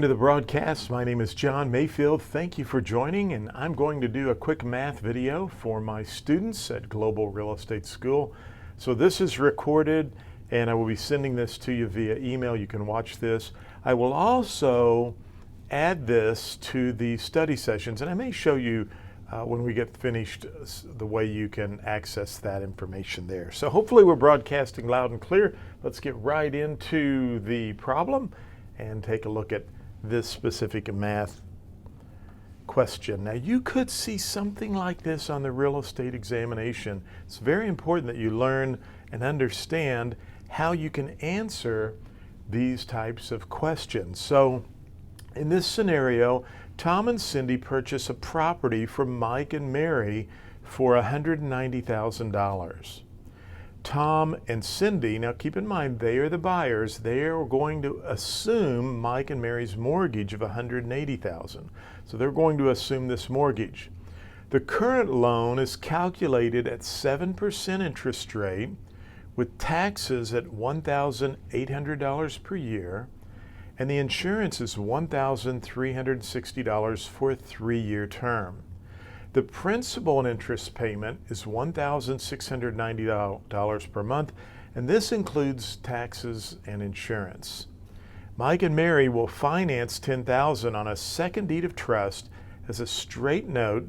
To the broadcast. My name is John Mayfield. Thank you for joining, and I'm going to do a quick math video for my students at Global Real Estate School. So this is recorded and I will be sending this to you via email. You can watch this. I will also add this to the study sessions, and I may show you when we get finished the way you can access that information there. So hopefully we're broadcasting loud and clear. Let's get right into the problem and take a look at this specific math question. Now you could see something like this on the real estate examination. It's very important that you learn and understand how you can answer these types of questions. So in this scenario, Tom and Cindy purchase a property from Mike and Mary for $190,000. Tom and Cindy, now keep in mind they are the buyers, they are going to assume Mike and Mary's mortgage of $180,000. So they're going to assume this mortgage. The current loan is calculated at 7% interest rate with taxes at $1,800 per year, and the insurance is $1,360 for a 3-year term. The principal and interest payment is $1,690 per month, and this includes taxes and insurance. Mike and Mary will finance $10,000 on a second deed of trust as a straight note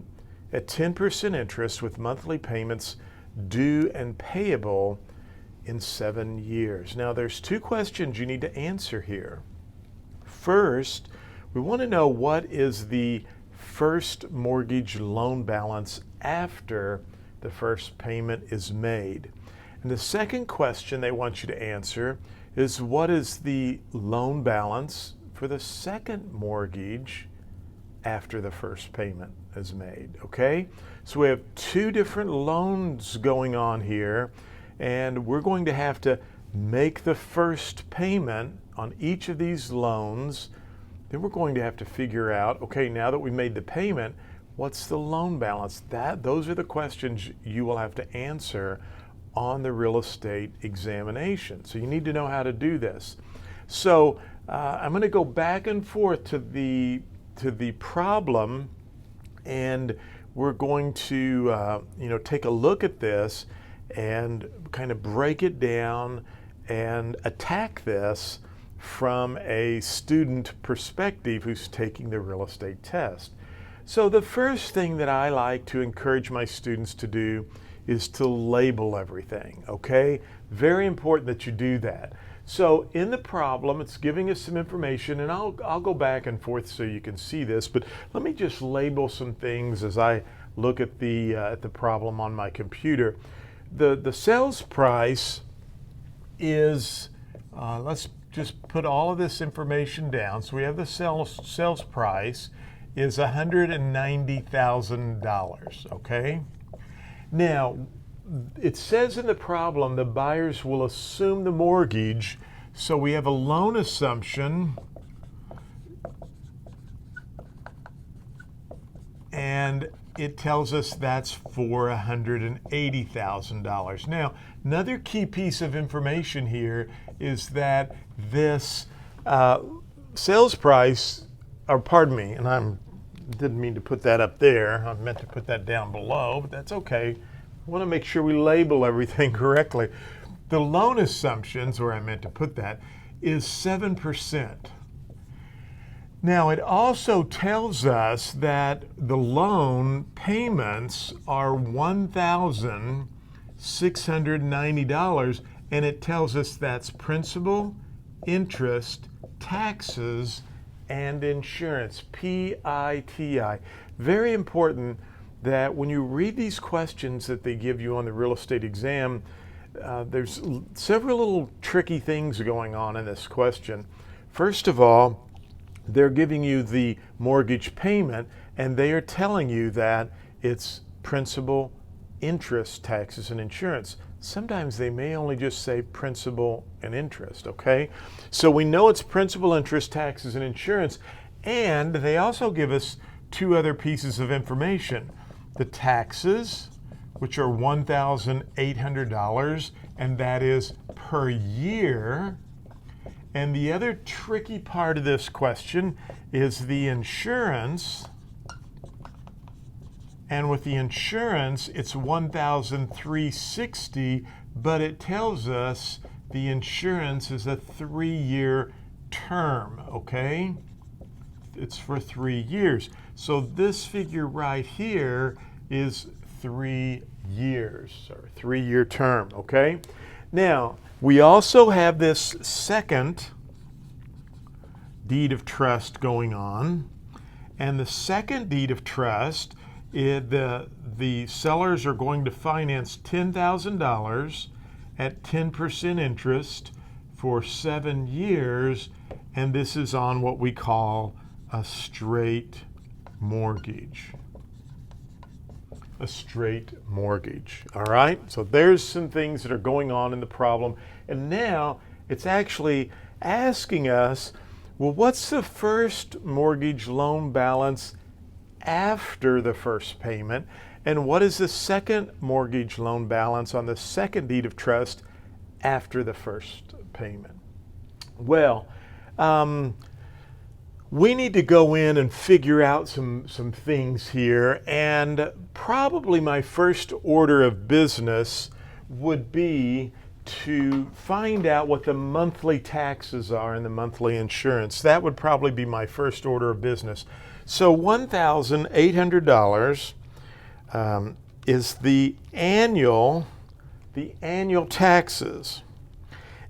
at 10% interest with monthly payments due and payable in 7 years. Now there's 2 questions you need to answer here. First, we want to know what is the first mortgage loan balance after the first payment is made. And the second question they want you to answer is what is the loan balance for the second mortgage after the first payment is made, okay? So we have 2 different loans going on here, and we're going to have to make the first payment on each of these loans. Then we're going to have to figure out, okay, now that we made the payment, what's the loan balance? Those are the questions you will have to answer on the real estate examination. So you need to know how to do this. So I'm going to go back and forth to the problem, and we're going to take a look at this and kind of break it down and attack this from a student perspective who's taking the real estate test. So the first thing that I like to encourage my students to do is to label everything, okay? Very important that you do that. So in the problem, it's giving us some information, and I'll go back and forth so you can see this, but let me just label some things as I look at the problem on my computer. The sales price is, let's just put all of this information down. So we have the sales price is $190,000, okay? Now, it says in the problem the buyers will assume the mortgage, so we have a loan assumption, and it tells us that's for $180,000. Now, another key piece of information here is that this sales price, or pardon me, and I didn't mean to put that up there. I meant to put that down below, but that's okay. I want to make sure we label everything correctly. The loan assumptions, where I meant to put that, is 7%. Now, it also tells us that the loan payments are $1,690, and it tells us that's principal, interest, taxes, and insurance, PITI. Very important that when you read these questions that they give you on the real estate exam, there's several little tricky things going on in this question. First of all, they're giving you the mortgage payment, and they are telling you that it's principal, interest, taxes, and insurance. Sometimes they may only just say principal and interest, okay? So we know it's principal, interest, taxes, and insurance, and they also give us 2 other pieces of information. The taxes, which are $1,800, and that is per year, And the other tricky part of this question is the insurance. And with the insurance, it's $1,360, but it tells us the insurance is a 3-year term, okay? It's for 3 years. So this figure right here is 3 years, or 3-year term, okay? Now, we also have this second deed of trust going on. And the second deed of trust, the sellers are going to finance $10,000 at 10% interest for 7 years. And this is on what we call a straight mortgage. A straight mortgage. All right, so there's some things that are going on in the problem, and now it's actually asking us, well, what's the first mortgage loan balance after the first payment, and what is the second mortgage loan balance on the second deed of trust after the first payment? Well, we need to go in and figure out some things here, and probably my first order of business would be to find out what the monthly taxes are and the monthly insurance. That would probably be my first order of business. So $1,800 is the annual taxes.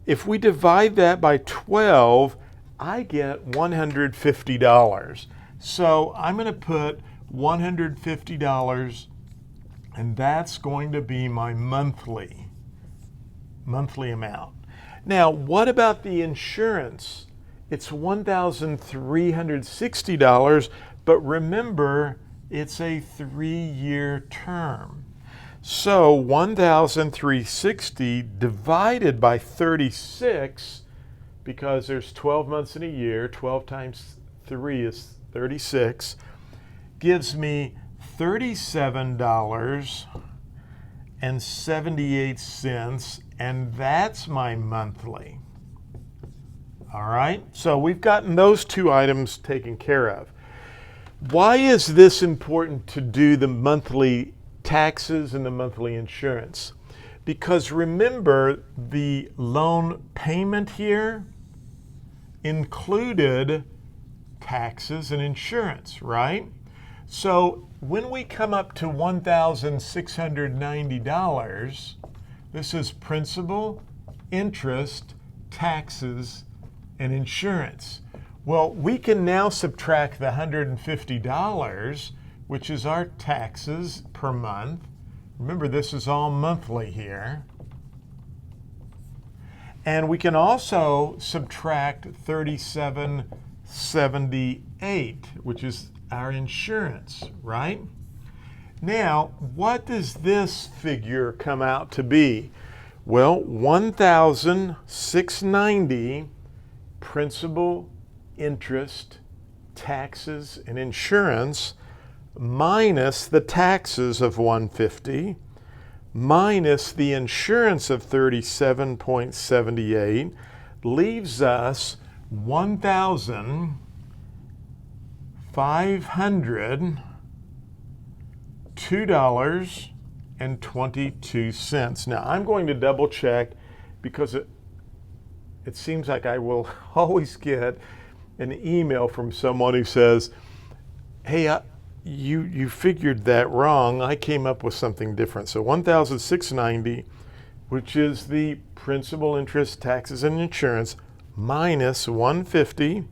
If we divide that by 12, I get $150. So I'm going to put $150, and that's going to be my monthly amount. Now, what about the insurance? It's $1,360, but remember, it's a 3-year term. So $1,360 divided by 36, because there's 12 months in a year, 12 times 3 is 36, gives me $37.78, and that's my monthly. All right, so we've gotten those two items taken care of. Why is this important to do the monthly taxes and the monthly insurance? Because remember, the loan payment here included taxes and insurance, right? So when we come up to $1,690, this is principal, interest, taxes, and insurance. Well, we can now subtract the $150, which is our taxes per month. Remember, this is all monthly here. And we can also subtract $37.78, which is our insurance, right? Now, what does this figure come out to be? Well, $1,690 principal, interest, taxes, and insurance minus the taxes of $150 minus the insurance of $37.78 leaves us $1,502.22. Now I'm going to double check, because it seems like I will always get an email from someone who says, hey, you figured that wrong. I came up with something different. So $1,690, which is the principal, interest, taxes, and insurance, minus $150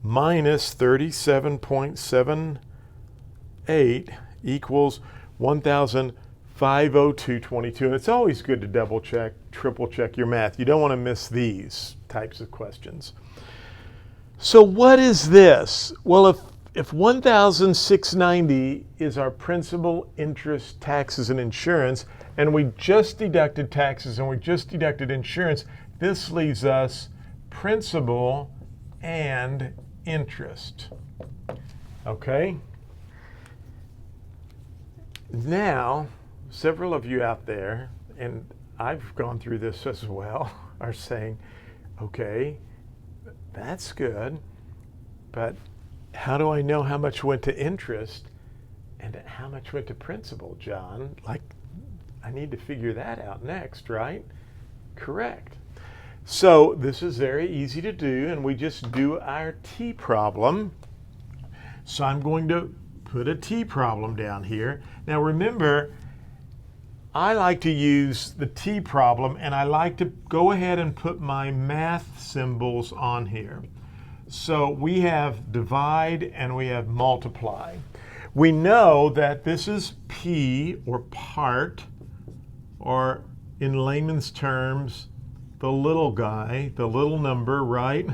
minus $37.78 equals $1,502.22. And it's always good to double check, triple check your math. You don't want to miss these types of questions. So what is this? Well, if $1,690 is our principal, interest, taxes, and insurance, and we just deducted taxes and we just deducted insurance, this leaves us principal and interest. Okay? Now, several of you out there, and I've gone through this as well, are saying, Okay, that's good. But how do I know how much went to interest and how much went to principal, John? Like, I need to figure that out next, right? Correct. So this is very easy to do, and we just do our T problem. So I'm going to put a T problem down here. Now remember, I like to use the T problem, and I like to go ahead and put my math symbols on here. So we have divide and we have multiply. We know that this is P, or part, or in layman's terms, the little guy, the little number, right?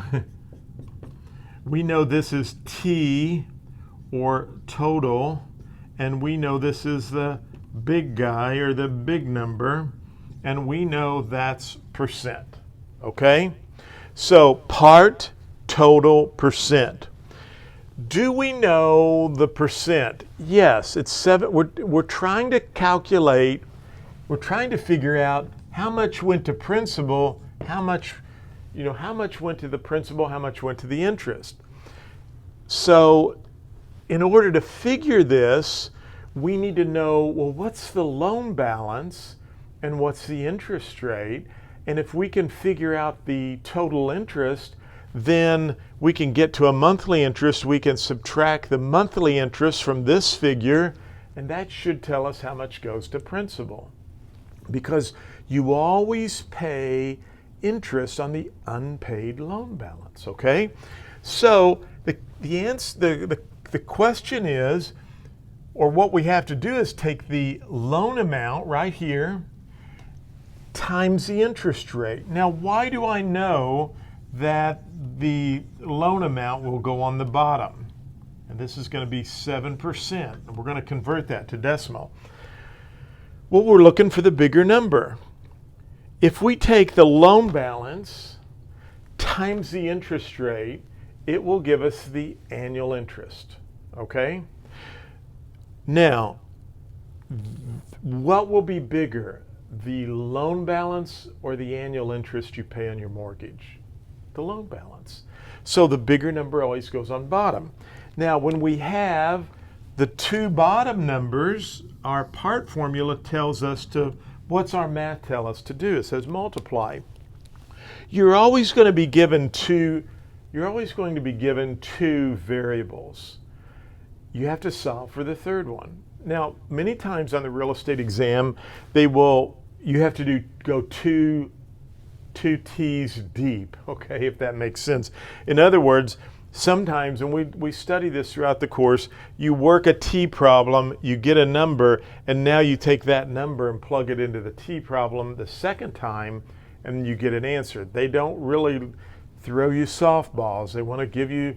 We know this is T, or total, and we know this is the big guy, or the big number, and we know that's percent, okay? So part, total, percent. Do we know the percent? Yes, it's 7. We're trying to calculate, we're trying to figure out how much went to principal, how much went to the principal, how much went to the interest. So in order to figure this, we need to know, well, what's the loan balance and what's the interest rate? And if we can figure out the total interest, then we can get to a monthly interest. We can subtract the monthly interest from this figure, and that should tell us how much goes to principal. Because you always pay interest on the unpaid loan balance, okay? So the question is, or what we have to do is take the loan amount right here times the interest rate. Now, why do I know that the loan amount will go on the bottom? And this is going to be 7%. And we're going to convert that to decimal. Well, we're looking for the bigger number. If we take the loan balance times the interest rate, it will give us the annual interest, okay? Now, what will be bigger, the loan balance or the annual interest you pay on your mortgage? The loan balance. So the bigger number always goes on bottom. Now, when we have the two bottom numbers, our part formula tells us to, what's our math tell us to do? It says multiply. You're always going to be given two variables. You have to solve for the third one. Now, many times on the real estate exam, you have to go two T's deep, okay, if that makes sense. In other words, sometimes, and we study this throughout the course, you work a T problem, you get a number, and now you take that number and plug it into the T problem the second time, and you get an answer. They don't really throw you softballs. They want to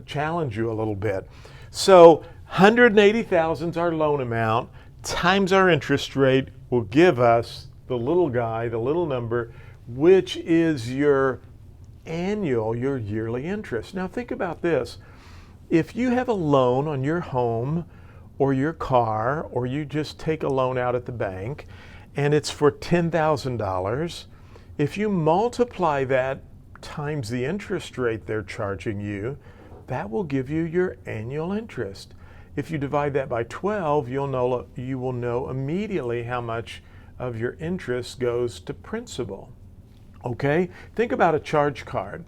challenge you a little bit. So 180,000 is our loan amount times our interest rate will give us the little guy, the little number, which is your yearly interest. Now think about this. If you have a loan on your home or your car, or you just take a loan out at the bank and it's for $10,000, if you multiply that times the interest rate they're charging you, that will give you your annual interest. If you divide that by 12, you will know immediately how much of your interest goes to principal. Okay? Think about a charge card.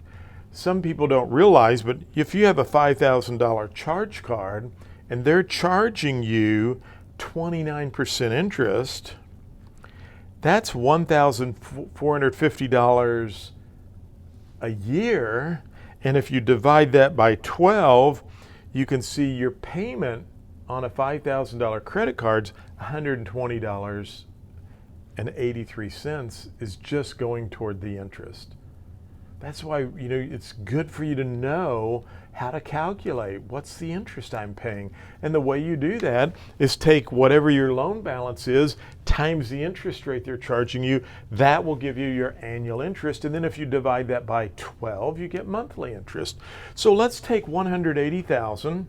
Some people don't realize, but if you have a $5,000 charge card and they're charging you 29% interest, that's $1,450 a year. And if you divide that by 12, you can see your payment on a $5,000 credit card's $120.83 is just going toward the interest. That's why, it's good for you to know how to calculate what's the interest I'm paying. And the way you do that is take whatever your loan balance is times the interest rate they're charging you. That will give you your annual interest. And then if you divide that by 12, you get monthly interest. So let's take 180,000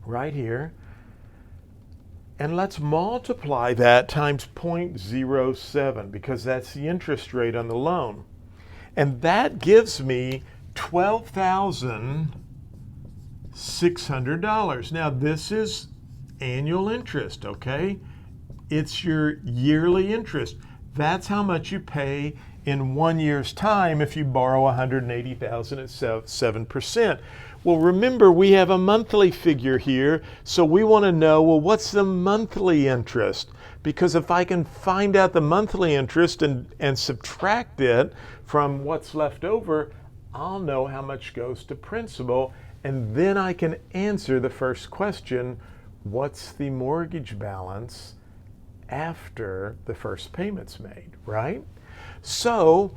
right here, and let's multiply that times 0.07, because that's the interest rate on the loan. And that gives me $12,600. Now this is annual interest, okay? It's your yearly interest. That's how much you pay in 1 year's time if you borrow $180,000 at 7%. Well, remember, we have a monthly figure here, so we want to know, well, what's the monthly interest? Because if I can find out the monthly interest and subtract it from what's left over, I'll know how much goes to principal, and then I can answer the first question, what's the mortgage balance after the first payment's made, right? So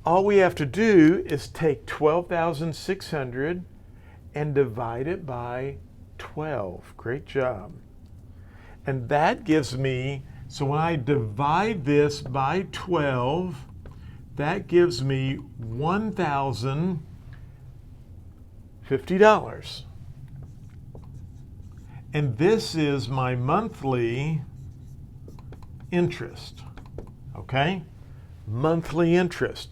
all we have to do is take 12,600 and divide it by 12. Great job. And that gives me, so when I divide this by 12, that gives me $1,050. And this is my monthly interest, okay? Monthly interest.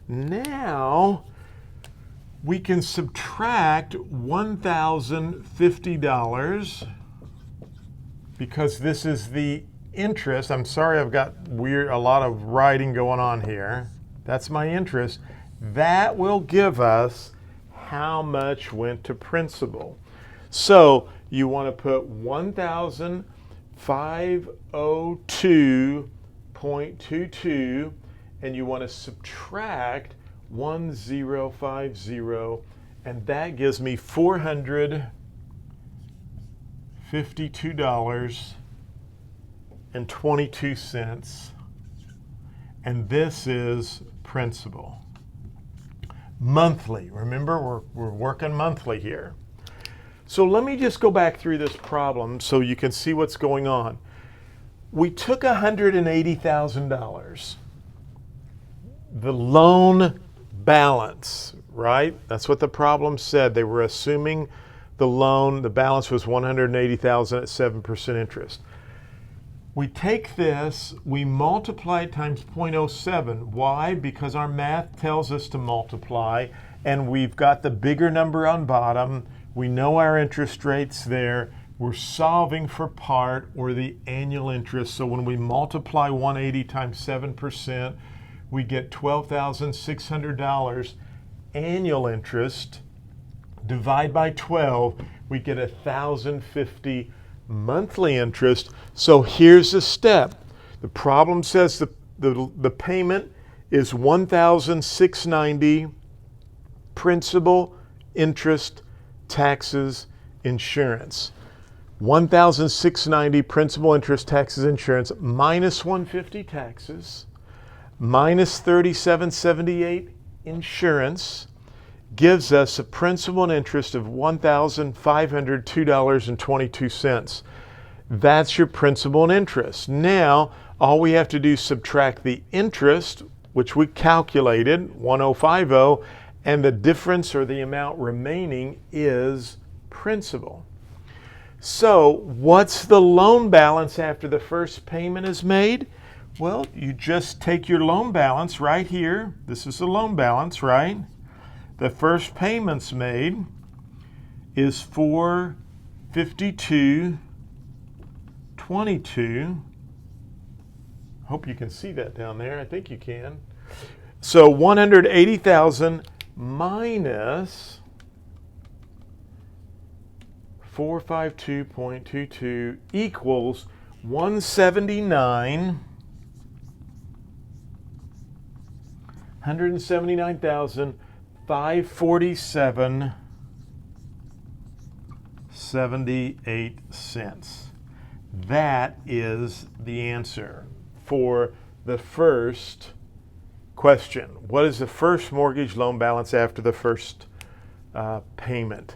Now, we can subtract $1,050 because this is the interest. I'm sorry, I've got a lot of writing going on here. That's my interest. That will give us how much went to principal. So you want to put 1,502.22 and you want to subtract 1050, and that gives me $452.22, and this is principal. Monthly, remember we're working monthly here. So let me just go back through this problem so you can see what's going on. We took $180,000. The loan balance, right? That's what the problem said. They were assuming the balance was $180,000 at 7% interest. We take this, we multiply it times 0.07. Why? Because our math tells us to multiply, and we've got the bigger number on bottom. We know our interest rate's there. We're solving for part or the annual interest. So when we multiply 180 times 7%, we get $12,600 annual interest. Divide by 12, we get $1,050 monthly interest. So here's the step. The problem says the payment is $1,690, principal, interest, taxes, insurance. $1,690 principal, interest, taxes, insurance, minus $150 taxes, minus $37.78 insurance, gives us a principal and interest of $1,502.22. That's your principal and interest. Now, all we have to do is subtract the interest, which we calculated, 1050, and the difference or the amount remaining is principal. So, what's the loan balance after the first payment is made? Well, you just take your loan balance right here. This is the loan balance, right? The first payment's made is $452.22. Hope you can see that down there. I think you can. So 180,000 minus 452.22 equals 179,547.78. That is the answer for the first question. What is the first mortgage loan balance after the first payment?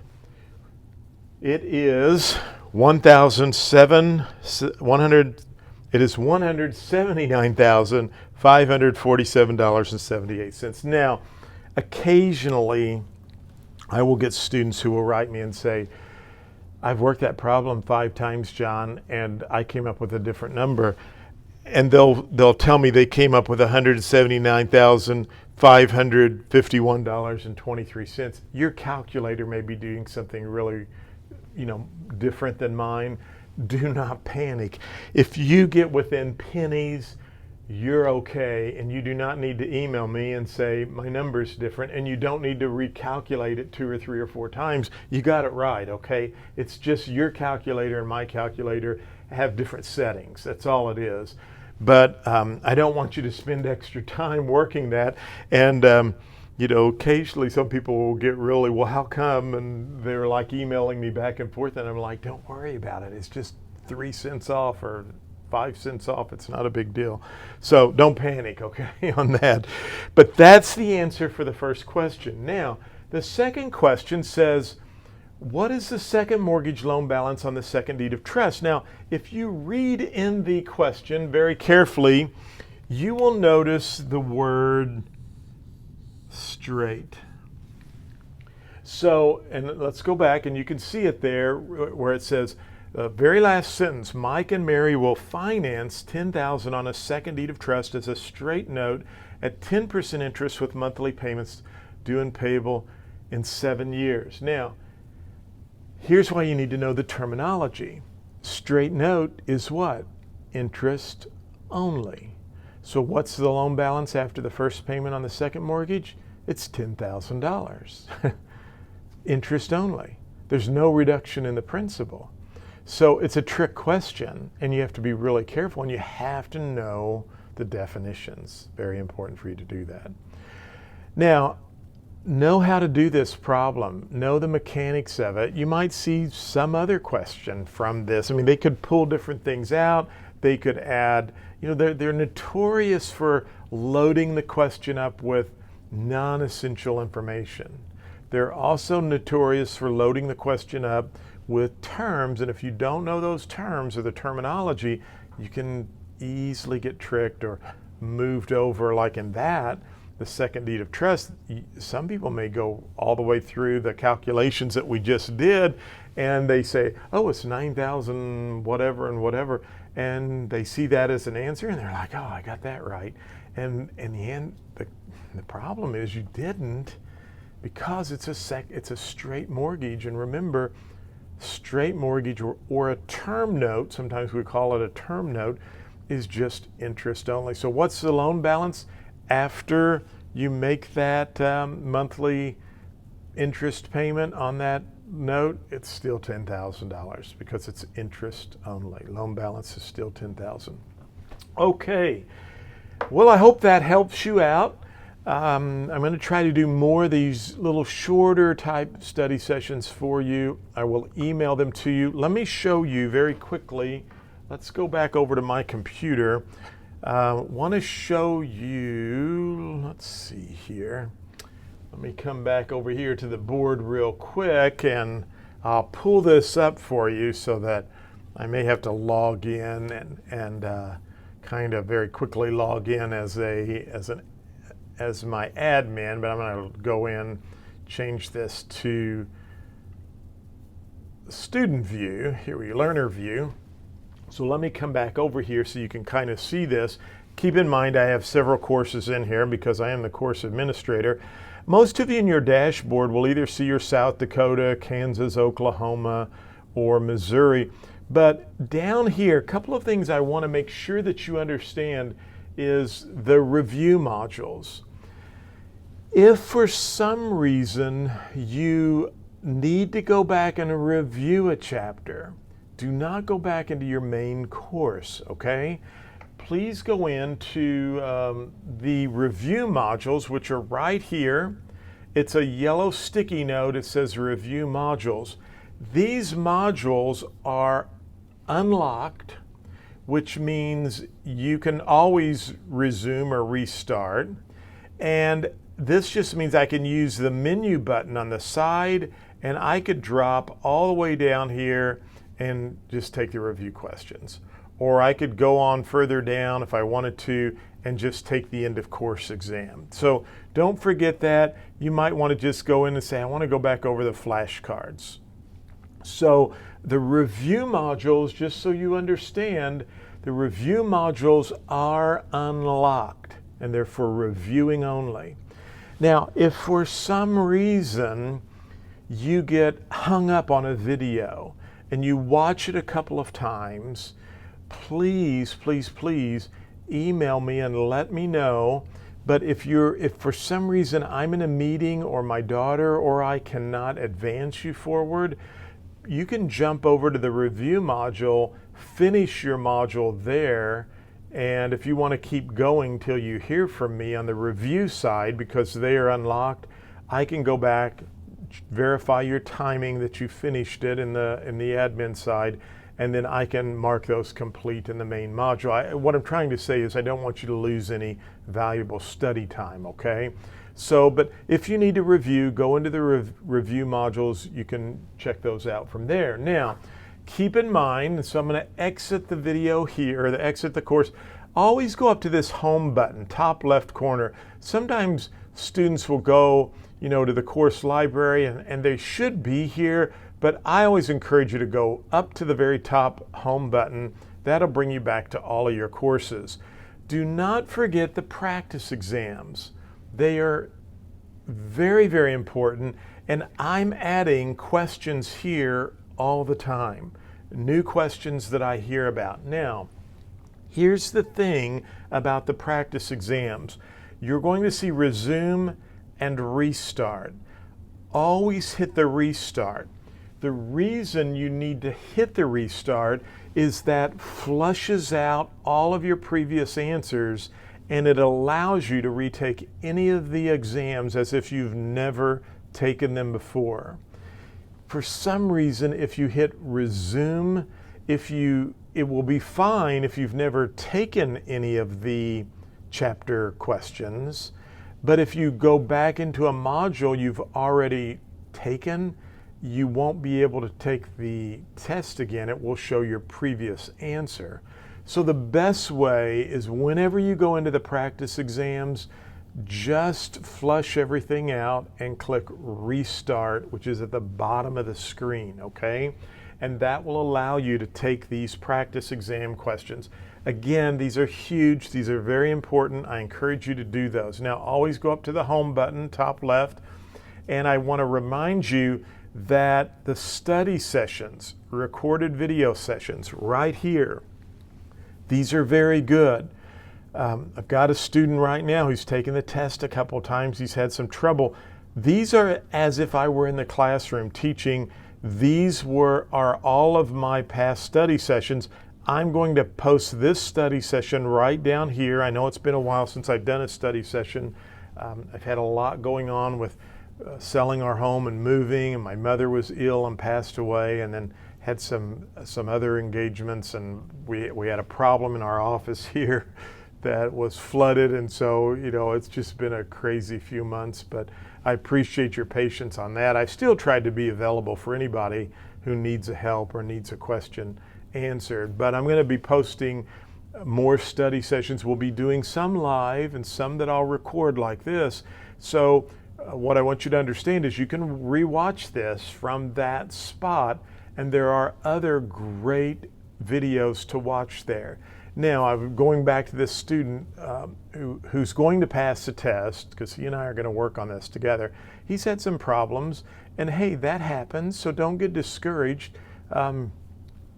It is $179,547.78. Now, occasionally, I will get students who will write me and say, I've worked that problem 5 times, John, and I came up with a different number. And they'll tell me they came up with 179,000 $551.23. Your calculator may be doing something really, different than mine. Do not panic. If you get within pennies, you're okay, and you do not need to email me and say my number's different, and you don't need to recalculate it 2 or 3 or 4 times. You got it right, okay? It's just your calculator and my calculator have different settings. That's all it is. But I don't want you to spend extra time working that. And occasionally some people will get really, well, how come? And they're like emailing me back and forth, and I'm like, don't worry about it. It's just 3 cents off or 5 cents off. It's not a big deal. So don't panic, okay, on that. But that's the answer for the first question. Now, the second question says, what is the second mortgage loan balance on the second deed of trust? Now, if you read in the question very carefully, you will notice the word straight. So, and let's go back, and you can see it there where it says, very last sentence, Mike and Mary will finance $10,000 on a second deed of trust as a straight note at 10% interest with monthly payments due and payable in 7 years. Now, here's why you need to know the terminology. Straight note is what? Interest only. So what's the loan balance after the first payment on the second mortgage? It's $10,000. Interest only. There's no reduction in the principal. So it's a trick question, and you have to be really careful, and you have to know the definitions. Very important for you to do that. Now, know how to do this problem. Know the mechanics of it. You might see some other question from this. I mean, they could pull different things out. They could add, they're notorious for loading the question up with non-essential information. They're also notorious for loading the question up with terms, and if you don't know those terms or the terminology, you can easily get tricked or moved over. Like in that, the second deed of trust, some people may go all the way through the calculations that we just did, and they say, oh, it's 9,000 whatever and whatever, and they see that as an answer, and they're like, oh, I got that right. And in the end, the problem is you didn't, because it's a straight mortgage. And remember, straight mortgage or a term note, sometimes we call it a term note, is just interest only. So what's the loan balance after you make that monthly interest payment on that note? It's still $10,000 because it's interest only. Loan balance is still $10,000. Okay, well, I hope that helps you out. I'm going to try to do more of these little shorter type study sessions for you. I will email them to you. Let me show you very quickly. Let's go back over to my computer. Want to show you, let's see here. Let me come back over here to the board real quick, and I'll pull this up for you so that I may have to log in and kind of very quickly log in as my admin, but I'm going to go in, change this to student view. Here we go, learner view. So let me come back over here so you can kind of see this. Keep in mind I have several courses in here because I am the course administrator. Most of you in your dashboard will either see your South Dakota, Kansas, Oklahoma, or Missouri. But down here, a couple of things I want to make sure that you understand is the review modules. If for some reason you need to go back and review a chapter, do not go back into your main course, okay? Please go into the review modules, which are right here. It's a yellow sticky note. It says review modules. These modules are unlocked, which means you can always resume or restart. And this just means I can use the menu button on the side, and I could drop all the way down here and just take the review questions. Or I could go on further down if I wanted to and just take the end of course exam. So don't forget that. You might want to just go in and say, I want to go back over the flashcards. So the review modules, just so you understand, the review modules are unlocked and they're for reviewing only. Now, if for some reason you get hung up on a video and you watch it a couple of times, please, please, please email me and let me know. But if for some reason I'm in a meeting or my daughter or I cannot advance you forward, you can jump over to the review module, finish your module there, and if you want to keep going till you hear from me on the review side, because they are unlocked, I can go back, verify your timing that you finished it in the admin side, and then I can mark those complete in the main module. What I'm trying to say is I don't want you to lose any valuable study time, okay? So, but if you need to review, go into the review modules. You can check those out from there. Now, keep in mind, so I'm going to exit the video here, or exit the course. Always go up to this home button, top left corner. Sometimes students will go, to the course library, and they should be here, but I always encourage you to go up to the very top home button. That'll bring you back to all of your courses. Do not forget the practice exams. They are very, very important, and I'm adding questions here all the time. New questions that I hear about. Now, here's the thing about the practice exams. You're going to see resume and restart. Always hit the restart. The reason you need to hit the restart is that flushes out all of your previous answers, and it allows you to retake any of the exams as if you've never taken them before. For some reason, if you hit resume, it will be fine if you've never taken any of the chapter questions. But if you go back into a module you've already taken, you won't be able to take the test again. It will show your previous answer. So the best way is whenever you go into the practice exams, just flush everything out and click restart, which is at the bottom of the screen, okay? And that will allow you to take these practice exam questions. Again, these are huge, these are very important. I encourage you to do those. Now, always go up to the home button, top left, and I want to remind you that the study sessions, recorded video sessions, right here, these are very good. I've got a student right now who's taken the test a couple of times. He's had some trouble. These are as if I were in the classroom teaching. These are all of my past study sessions. I'm going to post this study session right down here. I know it's been a while since I've done a study session. I've had a lot going on with selling our home and moving, and my mother was ill and passed away, and then had some other engagements, and we had a problem in our office here that was flooded, and so it's just been a crazy few months, but I appreciate your patience on that. I still tried to be available for anybody who needs a help or needs a question answered, but I'm going to be posting more study sessions. We'll be doing some live and some that I'll record like this. So what I want you to understand is you can rewatch this from that spot, and there are other great videos to watch there. Now, I'm going back to this student who's going to pass the test, because he and I are going to work on this together. He's had some problems, and hey, that happens, so don't get discouraged.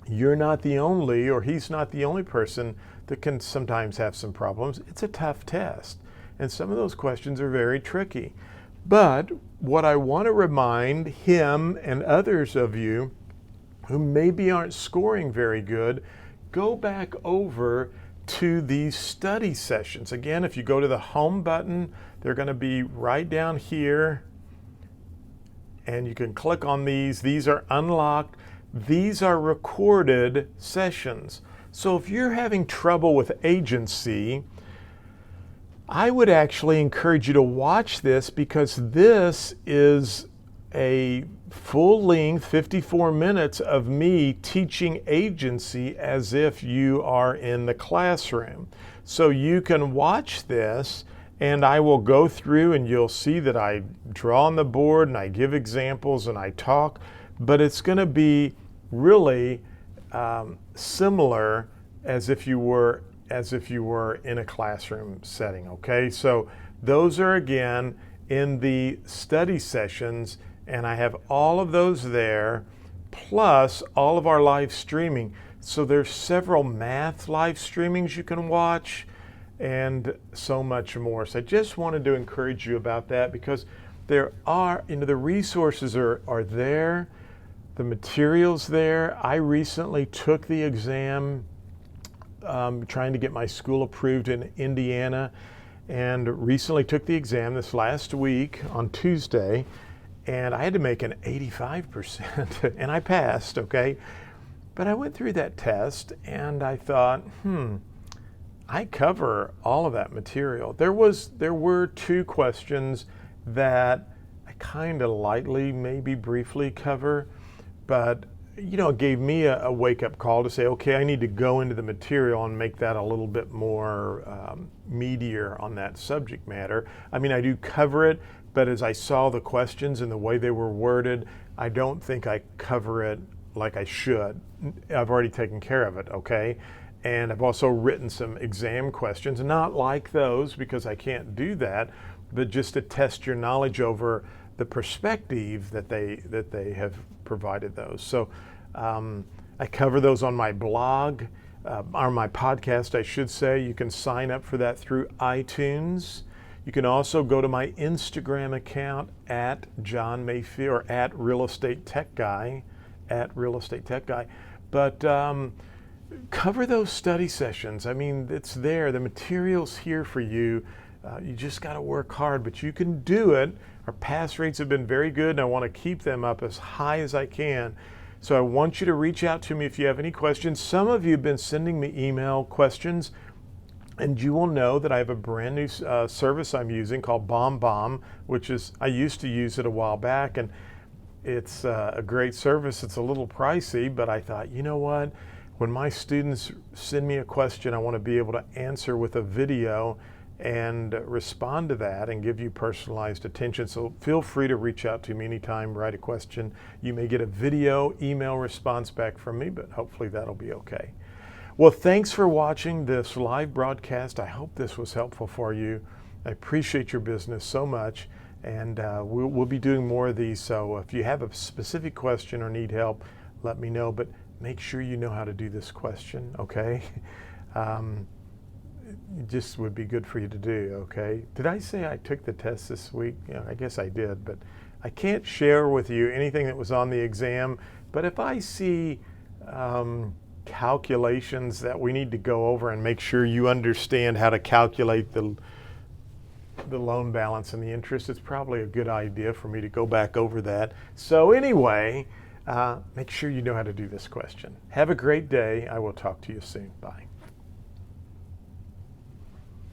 You're not the only, or he's not the only person that can sometimes have some problems. It's a tough test, and some of those questions are very tricky. But what I want to remind him and others of you who maybe aren't scoring very good, go back over to these study sessions. Again, if you go to the home button, they're going to be right down here, and you can click on these. These are unlocked. These are recorded sessions. So if you're having trouble with agency, I would actually encourage you to watch this, because this is a full-length 54 minutes of me teaching agency as if you are in the classroom. So you can watch this, and I will go through, and you'll see that I draw on the board and I give examples and I talk, but it's going to be really similar as if you were in a classroom setting. Okay, so those are again in the study sessions, and I have all of those there, plus all of our live streaming. So there's several math live streamings you can watch and so much more. So I just wanted to encourage you about that, because there are, the resources are there, the materials there. I recently took the exam, trying to get my school approved in Indiana, and recently took the exam this last week on Tuesday, and I had to make an 85%, and I passed, okay? But I went through that test, and I thought, I cover all of that material. There were 2 questions that I kind of lightly, maybe briefly cover, but it gave me a wake-up call to say, okay, I need to go into the material and make that a little bit more meatier on that subject matter. I mean, I do cover it, but as I saw the questions and the way they were worded, I don't think I cover it like I should. I've already taken care of it, okay? And I've also written some exam questions, not like those because I can't do that, but just to test your knowledge over the perspective that they have provided those. So I cover those on my blog, or my podcast, I should say. You can sign up for that through iTunes. You can also go to my Instagram account at John Mayfield, or at Real Estate Tech Guy, But cover those study sessions. I mean, it's there. The material's here for you. You just got to work hard, but you can do it. Our pass rates have been very good, and I want to keep them up as high as I can. So I want you to reach out to me if you have any questions. Some of you have been sending me email questions, and you will know that I have a brand new service I'm using called BombBomb, which is, I used to use it a while back, and it's a great service. It's a little pricey, but I thought, you know what? When my students send me a question, I want to be able to answer with a video and respond to that and give you personalized attention. So feel free to reach out to me anytime, write a question. You may get a video email response back from me, but hopefully that'll be okay. Well, thanks for watching this live broadcast. I hope this was helpful for you. I appreciate your business so much, and we'll be doing more of these. So if you have a specific question or need help, let me know, but make sure you know how to do this question, okay? It just would be good for you to do, okay? Did I say I took the test this week? Yeah, I guess I did, but I can't share with you anything that was on the exam. But if I see calculations that we need to go over and make sure you understand how to calculate the loan balance and the interest, it's probably a good idea for me to go back over that. So anyway, make sure you know how to do this question. Have a great day. I will talk to you soon. Bye.